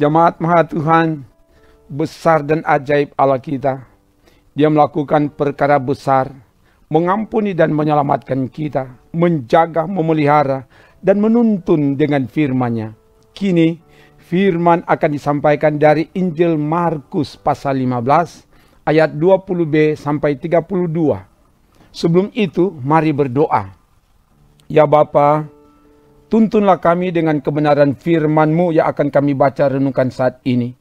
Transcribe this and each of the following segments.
Jemaat Maha Tuhan, besar dan ajaib Allah kita. Dia melakukan perkara besar, mengampuni dan menyelamatkan kita, menjaga, memelihara, dan menuntun dengan firman-Nya. Kini, firman akan disampaikan dari Injil Markus pasal 15, ayat 20b sampai 32. Sebelum itu, mari berdoa. Ya Bapa, tuntunlah kami dengan kebenaran firman-Mu yang akan kami baca renungkan saat ini.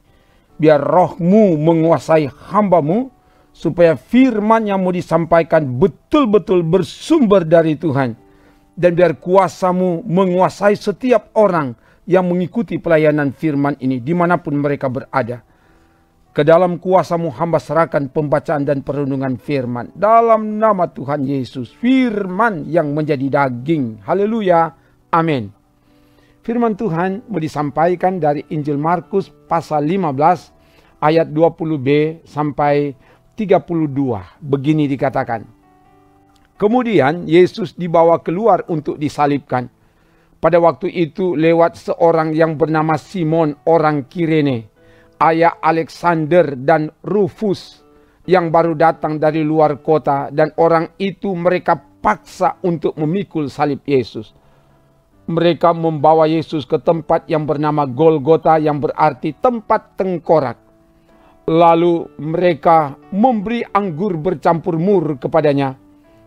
Biar roh-Mu menguasai hamba-Mu, supaya firman yang mau disampaikan betul-betul bersumber dari Tuhan. Dan biar kuasa-Mu menguasai setiap orang yang mengikuti pelayanan firman ini, dimanapun mereka berada. Ke dalam kuasa-Mu hamba serahkan pembacaan dan perenungan firman. Dalam nama Tuhan Yesus, firman yang menjadi daging. Haleluya. Amin. Firman Tuhan mau disampaikan dari Injil Markus pasal 15 ayat 20b sampai 32. Begini dikatakan. Kemudian Yesus dibawa keluar untuk disalibkan. Pada waktu itu lewat seorang yang bernama Simon orang Kirene, ayah Alexander dan Rufus yang baru datang dari luar kota, dan orang itu mereka paksa untuk memikul salib Yesus. Mereka membawa Yesus ke tempat yang bernama Golgota, yang berarti tempat tengkorak. Lalu mereka memberi anggur bercampur mur kepadanya,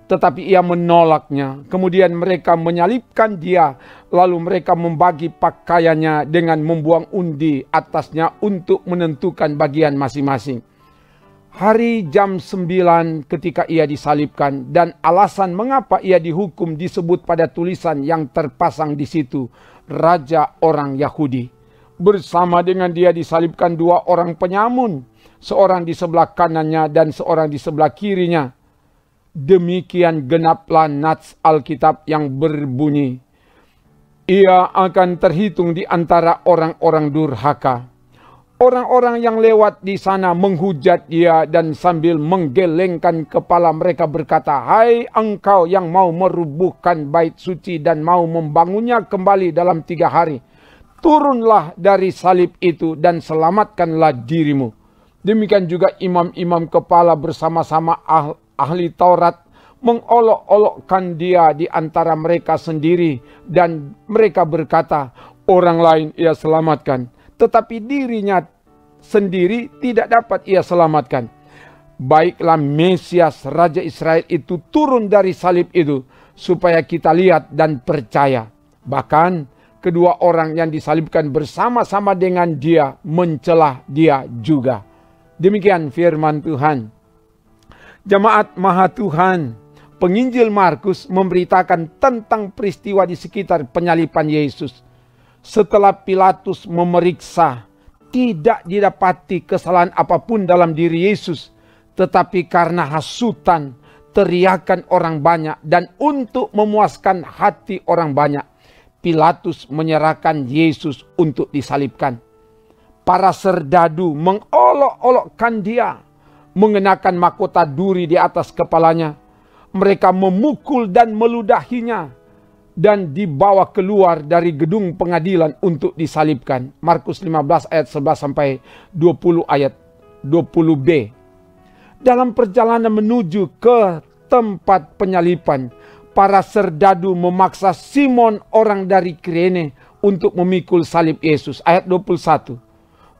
tetapi ia menolaknya. Kemudian mereka menyalibkan dia, lalu mereka membagi pakaiannya dengan membuang undi atasnya untuk menentukan bagian masing-masing. Hari jam 9 ketika ia disalibkan, dan alasan mengapa ia dihukum disebut pada tulisan yang terpasang di situ, Raja orang Yahudi. Bersama dengan dia disalibkan dua orang penyamun, seorang di sebelah kanannya dan seorang di sebelah kirinya. Demikian genaplah nats Alkitab yang berbunyi, ia akan terhitung di antara orang-orang durhaka. Orang-orang yang lewat di sana menghujat dia dan sambil menggelengkan kepala mereka berkata, hai engkau yang mau merubuhkan bait suci dan mau membangunnya kembali dalam 3 hari. Turunlah dari salib itu dan selamatkanlah dirimu. Demikian juga imam-imam kepala bersama-sama ahli Taurat mengolok-olokkan dia di antara mereka sendiri, dan mereka berkata, orang lain ia selamatkan, tetapi dirinya sendiri tidak dapat ia selamatkan. Baiklah Mesias Raja Israel itu turun dari salib itu, supaya kita lihat dan percaya. Bahkan kedua orang yang disalibkan bersama-sama dengan dia mencelah dia juga. Demikian firman Tuhan. Jemaat Maha Tuhan, penginjil Markus memberitakan tentang peristiwa di sekitar penyaliban Yesus. Setelah Pilatus memeriksa, tidak didapati kesalahan apapun dalam diri Yesus, tetapi karena hasutan, teriakan orang banyak, dan untuk memuaskan hati orang banyak, Pilatus menyerahkan Yesus untuk disalibkan. Para serdadu mengolok-olokkan dia, mengenakan mahkota duri di atas kepalanya. Mereka memukul dan meludahinya, dan dibawa keluar dari gedung pengadilan untuk disalibkan. Markus 15 ayat 11 sampai 20 ayat 20b. Dalam perjalanan menuju ke tempat penyaliban, para serdadu memaksa Simon orang dari Kirene untuk memikul salib Yesus. Ayat 21.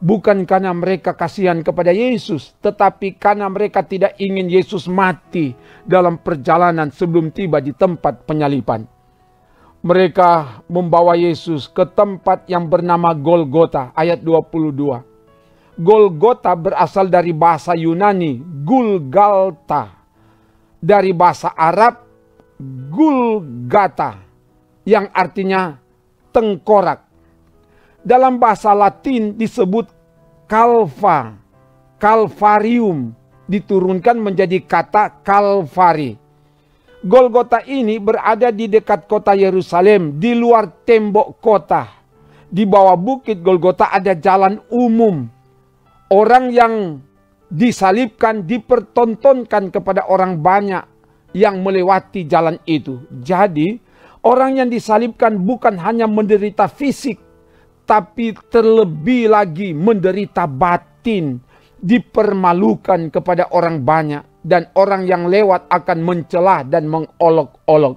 Bukan karena mereka kasihan kepada Yesus, tetapi karena mereka tidak ingin Yesus mati dalam perjalanan sebelum tiba di tempat penyaliban. Mereka membawa Yesus ke tempat yang bernama Golgota, ayat 22. Golgota berasal dari bahasa Yunani, Gulgalta. Dari bahasa Arab, Gulgata, yang artinya tengkorak. Dalam bahasa Latin disebut Calva, Calvarium, diturunkan menjadi kata Calvary. Golgota ini berada di dekat kota Yerusalem, di luar tembok kota. Di bawah bukit Golgota ada jalan umum. Orang yang disalibkan dipertontonkan kepada orang banyak yang melewati jalan itu. Jadi, orang yang disalibkan bukan hanya menderita fisik, tapi terlebih lagi menderita batin, dipermalukan kepada orang banyak, dan orang yang lewat akan mencela dan mengolok-olok.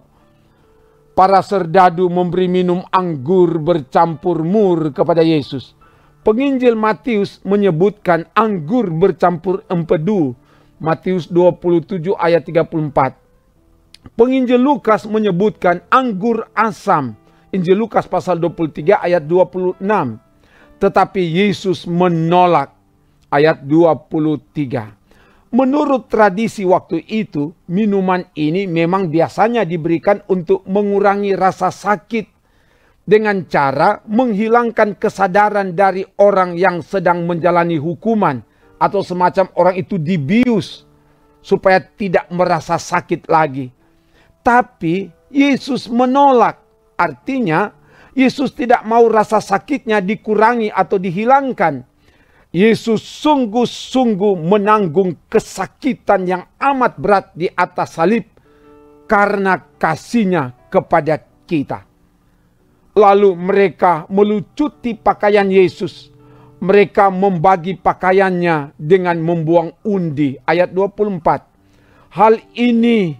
Para serdadu memberi minum anggur bercampur mur kepada Yesus. Penginjil Matius menyebutkan anggur bercampur empedu. Matius 27 ayat 34. Penginjil Lukas menyebutkan anggur asam. Injil Lukas pasal 23 ayat 26. Tetapi Yesus menolak. Ayat 23. Menurut tradisi waktu itu, minuman ini memang biasanya diberikan untuk mengurangi rasa sakit dengan cara menghilangkan kesadaran dari orang yang sedang menjalani hukuman atau semacam orang itu dibius supaya tidak merasa sakit lagi. Tapi Yesus menolak. Artinya Yesus tidak mau rasa sakitnya dikurangi atau dihilangkan. Yesus sungguh-sungguh menanggung kesakitan yang amat berat di atas salib karena kasih-Nya kepada kita. Lalu mereka melucuti pakaian Yesus. Mereka membagi pakaiannya dengan membuang undi. Ayat 24. Hal ini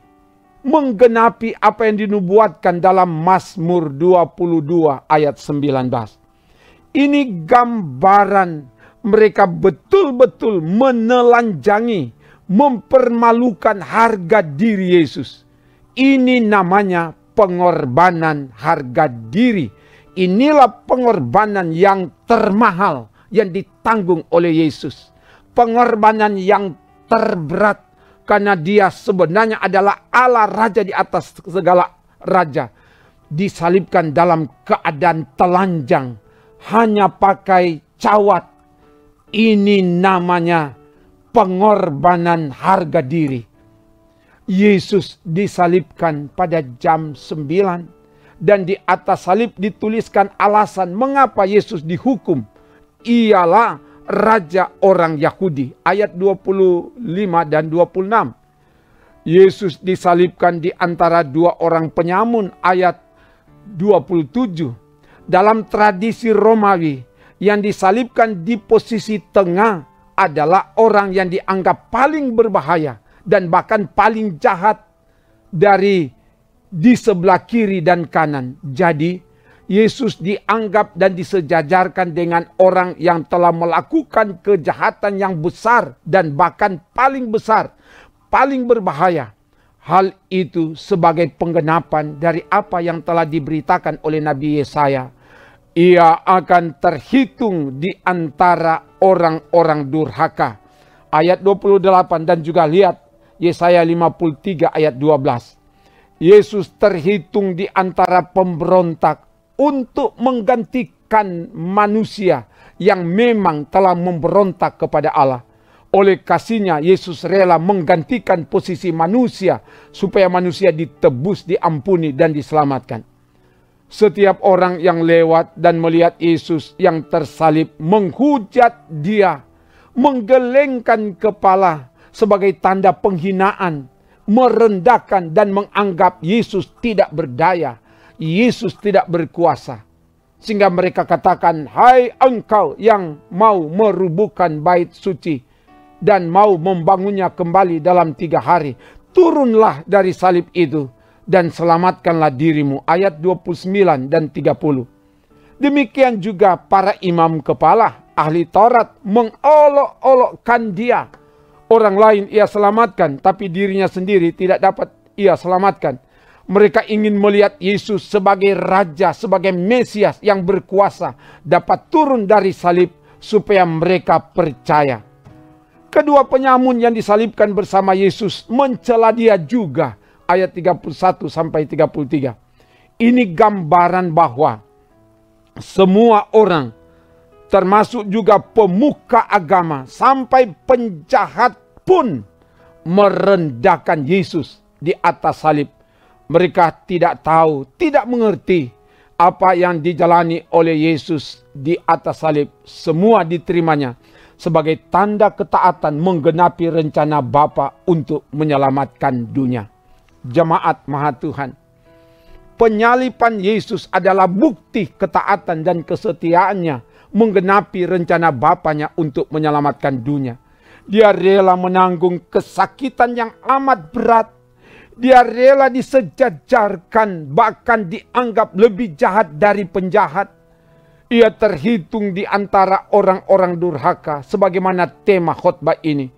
menggenapi apa yang dinubuatkan dalam Mazmur 22 ayat 19. Ini gambaran mereka betul-betul menelanjangi, mempermalukan harga diri Yesus. Ini namanya pengorbanan harga diri. Inilah pengorbanan yang termahal yang ditanggung oleh Yesus. Pengorbanan yang terberat karena Dia sebenarnya adalah Allah Raja di atas segala raja. Disalibkan dalam keadaan telanjang, hanya pakai cawat. Ini namanya pengorbanan harga diri. Yesus disalibkan pada jam 9. Dan di atas salib dituliskan alasan mengapa Yesus dihukum. Ialah Raja orang Yahudi. Ayat 25 dan 26. Yesus disalibkan di antara dua orang penyamun. Ayat 27. Dalam tradisi Romawi, yang disalibkan di posisi tengah adalah orang yang dianggap paling berbahaya dan bahkan paling jahat dari di sebelah kiri dan kanan. Jadi Yesus dianggap dan disejajarkan dengan orang yang telah melakukan kejahatan yang besar dan bahkan paling besar, paling berbahaya. Hal itu sebagai penggenapan dari apa yang telah diberitakan oleh Nabi Yesaya. Ia akan terhitung di antara orang-orang durhaka. Ayat 28 dan juga lihat Yesaya 53 ayat 12. Yesus terhitung di antara pemberontak untuk menggantikan manusia yang memang telah memberontak kepada Allah. Oleh kasih-Nya Yesus rela menggantikan posisi manusia supaya manusia ditebus, diampuni dan diselamatkan. Setiap orang yang lewat dan melihat Yesus yang tersalib menghujat Dia, menggelengkan kepala sebagai tanda penghinaan, merendahkan dan menganggap Yesus tidak berdaya, Yesus tidak berkuasa. Sehingga mereka katakan, hai engkau yang mau merubuhkan bait suci dan mau membangunnya kembali dalam 3 hari, turunlah dari salib itu dan selamatkanlah dirimu. Ayat 29 dan 30. Demikian juga para imam kepala, ahli Taurat mengolok-olokkan Dia. Orang lain Ia selamatkan, tapi dirinya sendiri tidak dapat Ia selamatkan. Mereka ingin melihat Yesus sebagai Raja, sebagai Mesias yang berkuasa, dapat turun dari salib supaya mereka percaya. Kedua penyamun yang disalibkan bersama Yesus mencela Dia juga. Ayat 31 sampai 33. Ini gambaran bahwa semua orang, termasuk juga pemuka agama, sampai penjahat pun merendahkan Yesus di atas salib. Mereka tidak tahu, tidak mengerti apa yang dijalani oleh Yesus di atas salib. Semua diterimanya sebagai tanda ketaatan menggenapi rencana Bapa untuk menyelamatkan dunia. Jemaat Maha Tuhan, penyaliban Yesus adalah bukti ketaatan dan kesetiaannya menggenapi rencana Bapanya untuk menyelamatkan dunia. Dia rela menanggung kesakitan yang amat berat. Dia rela disejajarkan, bahkan dianggap lebih jahat dari penjahat. Ia terhitung di antara orang-orang durhaka, sebagaimana tema khotbah ini.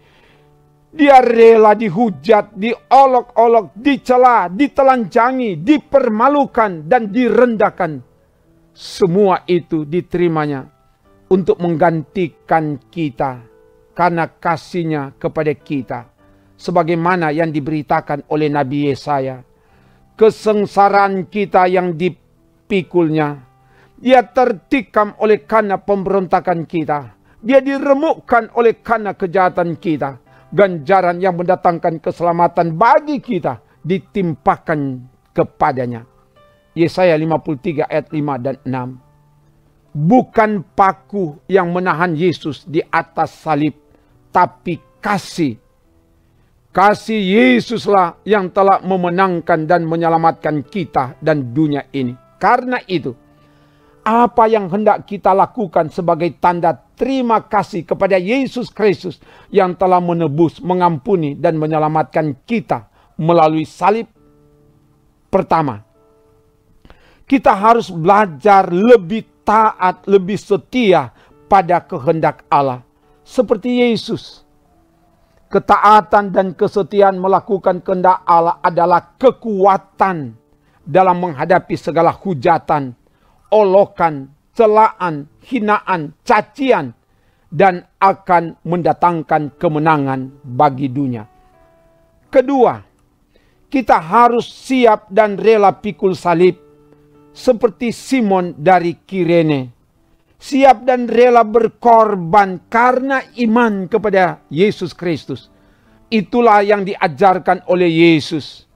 Dia rela dihujat, diolok-olok, dicela, ditelanjangi, dipermalukan, dan direndahkan. Semua itu diterimanya untuk menggantikan kita karena kasihnya kepada kita. Sebagaimana yang diberitakan oleh Nabi Yesaya. Kesengsaraan kita yang dipikulnya. Dia tertikam oleh karena pemberontakan kita. Dia diremukkan oleh karena kejahatan kita. Ganjaran yang mendatangkan keselamatan bagi kita ditimpakan kepadanya. Yesaya 53 ayat 5 dan 6. Bukan paku yang menahan Yesus di atas salib, tapi kasih. Kasih Yesuslah yang telah memenangkan dan menyelamatkan kita dan dunia ini. Karena itu, apa yang hendak kita lakukan sebagai tanda terima kasih kepada Yesus Kristus yang telah menebus, mengampuni, dan menyelamatkan kita melalui salib? Pertama, kita harus belajar lebih taat, lebih setia pada kehendak Allah. Seperti Yesus. Ketaatan dan kesetiaan melakukan kehendak Allah adalah kekuatan dalam menghadapi segala hujatan, olokan, celaan, hinaan, cacian, dan akan mendatangkan kemenangan bagi dunia. Kedua, kita harus siap dan rela pikul salib seperti Simon dari Kirene. Siap dan rela berkorban karena iman kepada Yesus Kristus. Itulah yang diajarkan oleh Yesus.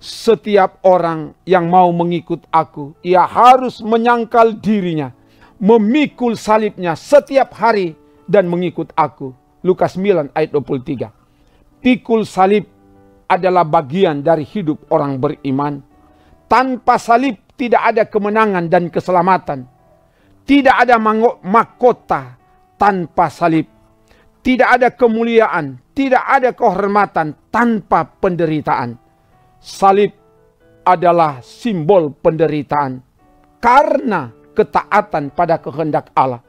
Setiap orang yang mau mengikut aku, ia harus menyangkal dirinya, memikul salibnya setiap hari dan mengikut aku. Lukas 9 ayat 23. Pikul salib adalah bagian dari hidup orang beriman. Tanpa salib tidak ada kemenangan dan keselamatan. Tidak ada mahkota tanpa salib. Tidak ada kemuliaan, tidak ada kehormatan tanpa penderitaan. Salib adalah simbol penderitaan karena ketaatan pada kehendak Allah.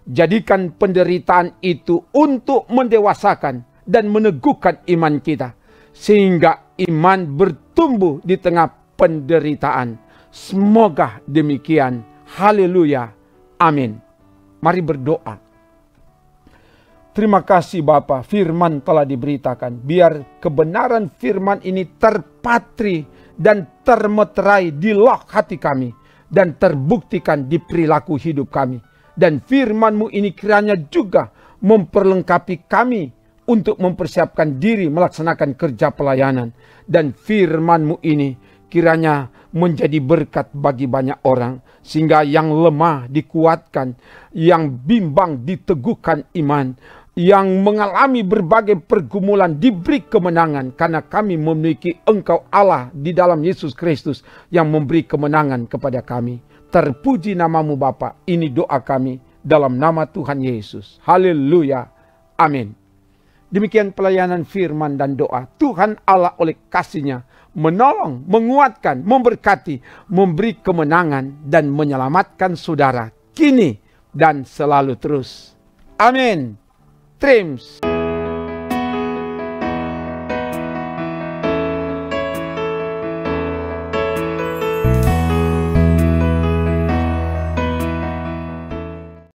Jadikan penderitaan itu untuk mendewasakan dan meneguhkan iman kita, sehingga iman bertumbuh di tengah penderitaan. Semoga demikian. Haleluya. Amin. Mari berdoa. Terima kasih Bapa, firman telah diberitakan. Biar kebenaran firman ini terpatri dan termeterai di loh hati kami. Dan terbuktikan di perilaku hidup kami. Dan firman-Mu ini kiranya juga memperlengkapi kami untuk mempersiapkan diri melaksanakan kerja pelayanan. Dan firman-Mu ini kiranya menjadi berkat bagi banyak orang. Sehingga yang lemah dikuatkan, yang bimbang diteguhkan iman, yang mengalami berbagai pergumulan diberi kemenangan. Karena kami memiliki Engkau Allah di dalam Yesus Kristus yang memberi kemenangan kepada kami. Terpuji nama-Mu Bapa. Ini doa kami dalam nama Tuhan Yesus. Haleluya. Amin. Demikian pelayanan firman dan doa. Tuhan Allah oleh kasih-Nya menolong, menguatkan, memberkati, memberi kemenangan dan menyelamatkan saudara kini dan selalu terus. Amin. Trims.